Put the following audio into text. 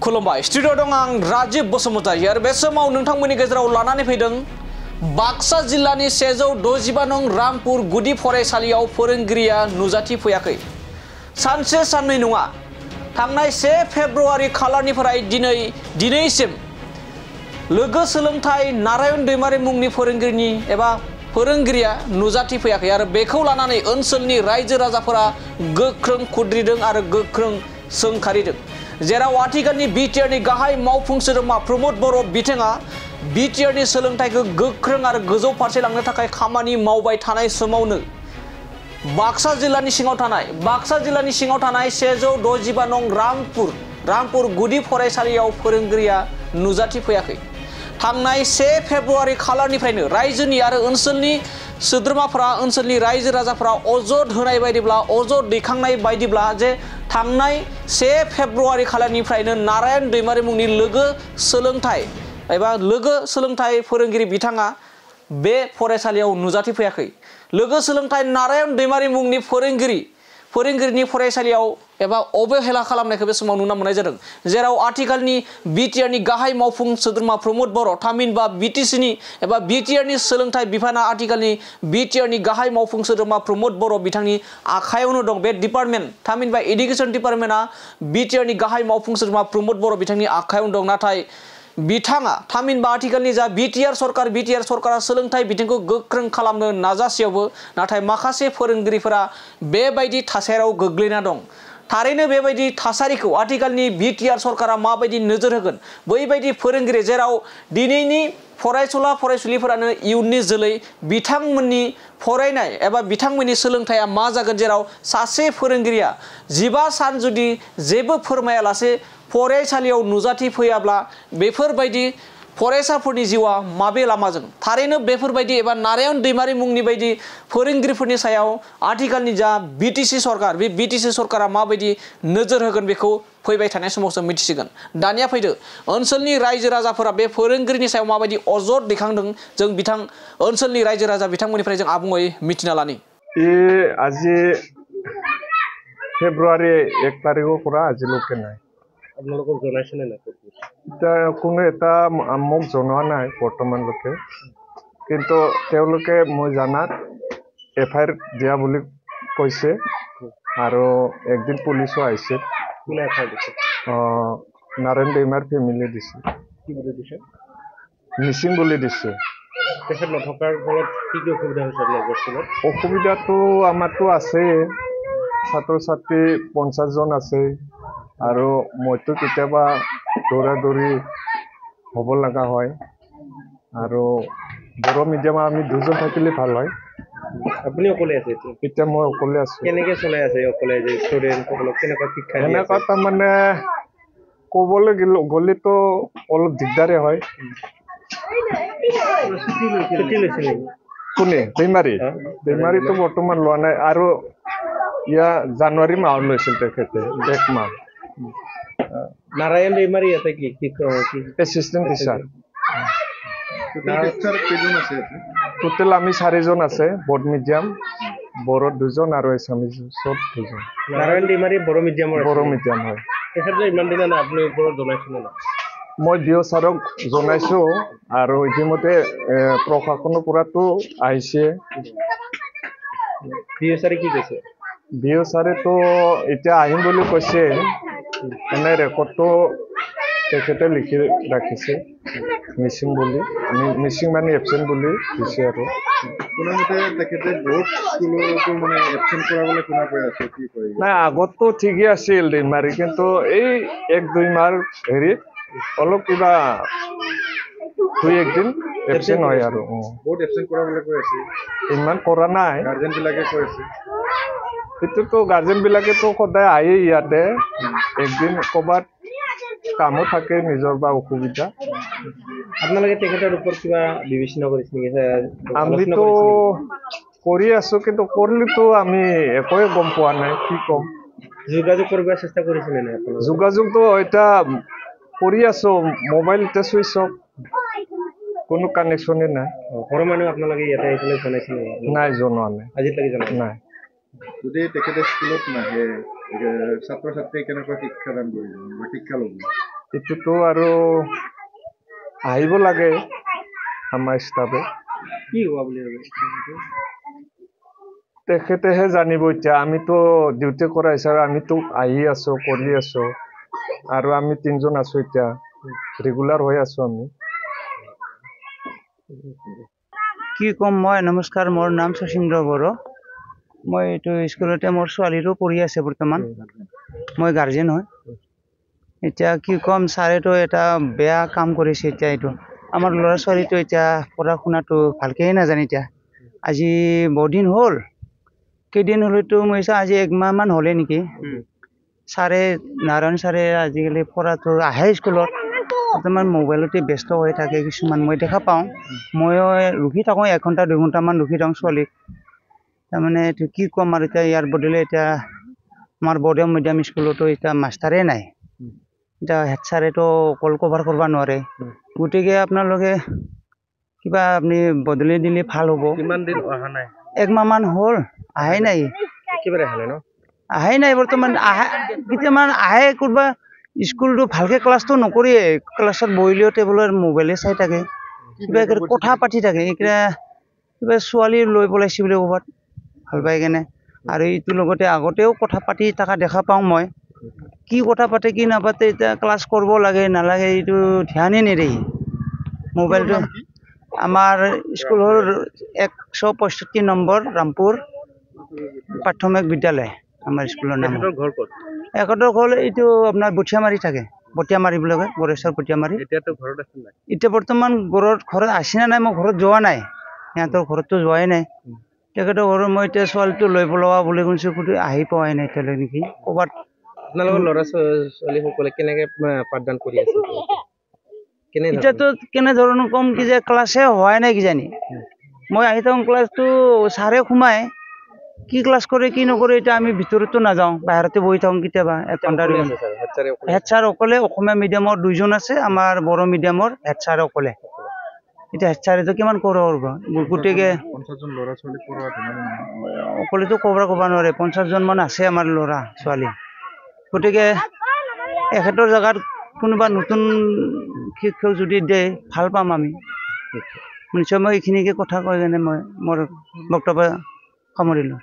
खुलुमबाय स्टुडिअ दं आं राजीव बसुमतारी आरो बे समाव नोंथांमोननि गेजेराव लानानै फैदों बाक्सा जिल्लानि 165 नं रामपुर गुदि फरायसालियाव फोरोंगिरिया नुजाथि फैयाखै। सानसे साननै नङा, थांनाय 1 फेब्रुवारि खालारनिफ्राय दिनैसिम लोगो सोलोंथाइ नारायण दैमारि मुंनि फोरोंगिरिया नुजाथि फैयाखै आरो बेखौ लानानै ओनसोलनि रायजो राजाफोरा गोख्रों खुद्रिदों आरो गोख्रों सोंखारिदों। जेराव आथिखालनि बिटिआरनि गाहाय मावफुं सोद्रोमा प्रमद बर' बिथाङा बिटिआरनि सोलोंथाइखौ गोख्रों आरो गोजौ फारसे लांनो थाखाय खामानि मावबाय थानाय समावनो बाक्सा जिल्लानि सिङाव थानाय 165 नं रामपुर गुदि फरायसालियाव फोरोंगिरिया नुजाथि फैयाखै। थांनाय 1 फेब्रुवारि खालारनिफ्रायनो रायजोनि आरो ओनसोलनि सोद्रोमाफोरा ओनसोलनि रायजो राजाफोरा अजद होनाय बायदिब्ला अजद दैखांनाय बायदिब्ला जे थांनाय 1 फेब्रुवारि खालारनिफ्रायनो नारायण दैमारि मुंनि लोगो सोलोंथाइ फोरोंगिरि बिथाङा बे फरायसालियाव नुजाथि फैयाखै। लोगो सोलोंथाइ नारायण दैमारि मुंनि फोरोंगिरिनि फरायसालियाव एबा अबहेला खालामनायखौ बे समाव नुनो मोननाय जादों। जेराव आथिखालनि बिटिआरनि गाहाय मावफुं सोद्रोमा प्रमद बर' थामहिनबा बिटिसिनि एबा बिटिआरनि सोलोंथाइ बिफाना आथिखालनि बिटिआरनि गाहाय मावफुं सोद्रोमा प्रमद बर' बिथांनि आखायावनो दं। बे डिपार्टमेन्ट थामहिनबा एडुकेसन डिपार्टमेन्टआ बिटिआरनि गाहाय मावफुं सोद्रोमा प्रमद बर' बिथांनि आखायावनो दं। नाथाय बिथाङा थामहिनबा आथिखालनि जा बिटिआर सरकारा सोलोंथाइ बिथिंखौ गोख्रों खालामनो नाजासेयावबो नाथाय माखासे फोरोंगिरिफोरा बेबायदि थासारियाव गोग्लैना दं। थारैनो बेबायदि थासारिखौ आथिखालनि बिटिआर सरकारा माबायदि नोजोर होगोन बैबायदि फोरोंगिरि जेराव दिनैनि फरायसुला फरायसुलिफोरानो इयुननि जोलै बिथांमोननि फरायनाय एबा बिथांमोननि सोलोंथाइया मा जागोन। जेराव सासे फोरोंगिरिया 15 सान जुदि जेबो फोरमायालासे फरायसालियाव नुजाथि फैयाब्ला बेफोरबायदि फरायसाफोरनि जिउआ माबे लामाजों थारैनो बेफोरबायदि एबा नारायण दैमारि मुंनि बायदि फोरोंगिरिफोरनि सायाव आथिखालनि जा बिटिसि सरकार बे बिटिसि सरकारा माबायदि नोजोर होगोन बेखौ फैबाय थानाय समावसो मिथिसिगोन। दानिया फैदो ओनसोलनि रायजो राजाफोरा बे फोरोंगिरिनि सायाव माबायदि अजद दैखांदों जों ओनसोलनि रायजो राजा बिथांमोननिफ्राय जों आबुङै मिथिना लानि। আজি ফেব্ৰুৱাৰী 1 তাৰিখৰ পৰা আজিলৈকে নাই। আপোনালোকক জনাইছে নে নাই? এতিয়া কোনো এটা মোক জনোৱা নাই বৰ্তমানলৈকে, কিন্তু তেওঁলোকে মই জানাত FIR দিয়া বুলি কৈছে আৰু একদিন পুলিচো আহিছে। কোনে FIR দিছে? নাৰায়ণ दैमाৰ ফেমিলি দিছে। কি বুলি দিছে? মিচিং বুলি দিছে। তেখেত নথকাৰ ফলত কি অসুবিধা হৈছে আপোনালোকৰ স্কুলত? অসুবিধাটো আমাৰতো আছে, ছাত্ৰ ছাত্ৰী 50 জন আছে আৰু মইতো কেতিয়াবা দৌৰা-দৌৰি হ'ব লগা হয় আৰু বড়ো মিডিয়ামত আমি 2 জন থাকিলে ভাল হয়। আপুনি অকলে আছে এতিয়া মই অকলে আছো। কেনেকৈ চলাই আছে অকলে যে ষ্টুডেণ্টসকলক কেনেকুৱা শিক্ষা দিয়ে? এনেকুৱা তাৰমানে ক'বলৈ গ'লেতো অলপ দিগদাৰে হয়। ছুটি লৈছে নেকি? কোনে? दैमारीটো বৰ্তমান লোৱা নাই আৰু জানুৱাৰী মাহত লৈছিল তেখেতে 1 মাহ। নাৰায়ণ दैमारी ইয়াতে কি এচিষ্টেণ্ট টিচাৰ। টোটেল আমি 4 জন আছে, বড়ো মিডিয়াম, বড়ো 2 জন আৰু এছামিছত 2 জন। নাৰায়ণ दैमारी বড়ো মিডিয়ামৰ বড়ো মিডিয়াম হয়। তেখেতে ইমান দিনা না আপুনি ওপৰত জনাইছে নে নাই? মই ডিঅ' ছাৰক জনাইছোঁ আৰু ইতিমধ্যে প্ৰশাসনৰ পৰাতো আহিছে। ডিঅ' ছাৰে কি কৈছে? ডিঅ' ছাৰেতো এতিয়া আহিম বুলি কৈছে, এনে ৰেকৰ্ডটো তেখেতে লিখি ৰাখিছে মিচিং বুলি, মিচিং মানে এবচেণ্ট বুলি দিছে আৰু কোনোমতে তেখেতে বহুত স্কুলতো মানে এবচেণ্ট কৰাবলৈ শুনা পাই আছে। কি কয়? নাই, আগততো ঠিকেই আছিল दैमारी, কিন্তু এই 1-2 মাহ হেৰিত অলপ কিবা 2-1 দিন এবচেণ্ট হয় আৰু বহুত এবচেণ্ট কৰাবলৈ কৈ আছে। ইমান কৰা নাই, গাৰ্জেন বিলাকে কৈ আছে। এইটোতো গাৰ্জেন বিলাকেতো সদায় আহে ইয়াতে, একদিন ক'ৰবাত কামো থাকে নিজৰ বা অসুবিধা। আপোনালোকে তেখেতৰ ওপৰত কিবা বিবেচনা কৰিছে নেকি? আমিতো কৰি আছো, কিন্তু কৰিলেতো আমি একোৱে গম পোৱা নাই। কি ক'ম? যোগাযোগ কৰিব চেষ্টা কৰিছে নে নাই? যোগাযোগটো এতিয়া কৰি আছো, মোবাইল এতিয়া চুইচ অফ, কোনো কানেকশ্যনে নাই। ঘৰৰ মানুহ আপোনালোকে ইয়াতে আহিছিলে জনাইছে নেকি? নাই, জনোৱা নাই আজিলৈকে জনোৱা নাই। যদি তেখেতে স্কুলত নাহে ছাত্ৰ ছাত্ৰীয়ে কেনেকুৱা শিক্ষাদান কৰিব বা শিক্ষা ল'ব? এইটোতো আৰু আহিব লাগে আমাৰ ষ্টাফে কি হোৱা বুলি ভাবে তেখেতেহে জানিব এতিয়া আমিতো ডিউটি কৰা হিচাপে আমিতো আহি আছো কৰি আছো আৰু আমি 3 জন আছো এতিয়া ৰেগুলাৰ হৈ আছো আমি কি কম মই নমস্কাৰ মোৰ নাম শচীন্দ্ৰ বড়ো মই এইটো স্কুলতে মোৰ ছোৱালীৰো পঢ়ি আছে বৰ্তমান মই গাৰ্জেন হয় এতিয়া কি কম ছাৰেতো এটা বেয়া কাম কৰিছে এতিয়া এইটো আমাৰ ল'ৰা ছোৱালীটো এতিয়া পঢ়া শুনাটো ভালকৈ নাজানে এতিয়া আজি বহুদিন হ'ল কেইদিন হ'লেতো মই আজি 1 মাহ মান হ'লে নেকি ছাৰে নাৰায়ণ ছাৰে আজিকালি পঢ়াটো আহে স্কুলত বৰ্তমান মোবাইলতে ব্যস্ত হৈ থাকে কিছুমান মই দেখা পাওঁ ময়ো ৰখি থাকোঁ 1 ঘণ্টা 2 ঘণ্টামান ৰখি থাকোঁ ছোৱালীক তাৰমানে এইটো কি ক'ম আৰু এতিয়া ইয়াৰ বদলে এতিয়া আমাৰ বড়ো মিডিয়াম স্কুলতো এতিয়া মাষ্টাৰে নাই এতিয়া হেড ছাৰেতো অকল কভাৰ কৰিব নোৱাৰে গতিকে আপোনালোকে কিবা আপুনি বদলি দিলে ভাল হ'ব কিমান দিন অহা নাই 1 মাহ মান হ'ল আহাই নাই একেবাৰে হালে ন আহাই নাই বৰ্তমান কেতিয়ামান আহে কৰবা স্কুলটো ভালকৈ ক্লাছটো নকৰিয়ে ক্লাছত বহিলেও টেবুলৰ মোবাইলে চাই থাকে কিবা কথা পাতি থাকে এইকেইটা কিবা ছোৱালী লৈ পলাইছে বুলি ক'ৰবাত ভাল পাই কেনে আৰু এইটোৰ লগতে আগতেও কথা পাতি থকা দেখা পাওঁ মই কি কথা পাতে কি নাপাতে এতিয়া ক্লাছ কৰিব লাগে নালাগে এইটো ধ্যানেই নিদিয়ে মোবাইলটো আমাৰ স্কুলৰ 165 নম্বৰ ৰামপুৰ প্ৰাথমিক বিদ্যালয় আমাৰ স্কুলৰ নাম ঘৰ ক'ত এখেতৰ ঘৰ এইটো আপোনাৰ বঠিয়ামাৰি থাকে বঠিয়ামাৰি বুলি কয় বৰেশ্বৰ বঠিয়ামাৰি এতিয়াতো ঘৰত আছে নাই এতিয়া বৰ্তমান ঘৰত আছে নে নাই মই ঘৰত যোৱা নাই সিহঁতৰ ঘৰততো যোৱাই নাই তেখেতৰ ঘৰত মই এতিয়া ছোৱালীটো লৈ পেলোৱা বুলি শুনিছোঁ কিন্তু আহি পোৱাই নাই এতিয়ালৈ নেকি ক'ৰবাত আপোনালোকৰ ল'ৰা ছোৱালীসকলে কেনেকৈ পাঠদান কৰি আছে এতিয়াতো কেনেধৰণৰ কম কি যে ক্লাছে হোৱাই নাই কিজানি মই আহি থাকোঁ ক্লাছটো ছাৰে সোমাই কি ক্লাছ কৰে কি নকৰে এতিয়া আমি ভিতৰতো নাযাওঁ বাহিৰতে বহি থাকোঁ কেতিয়াবা 1 ঘণ্টা 2 ঘণ্টা হেড ছাৰ অকলে অসমীয়া মিডিয়ামৰ 2 জন আছে আমাৰ বড়ো মিডিয়ামৰ হেড ছাৰ অকলে এতিয়া হেড ছাৰেতো কিমান কৰিব গতিকে 50 জন ল'ৰা ছোৱালী পঢ়োৱা অকলেতো ক'ব নোৱাৰে 50 জন মান আছে আমাৰ ল'ৰা ছোৱালী গতিকে এখেতৰ জেগাত কোনোবা নতুন শিক্ষক যদি দিয়ে ভাল পাম আমি নিশ্চয় মই এইখিনিকে কথা কৈ কেনে মই মোৰ বক্তব্য সামৰিলোঁ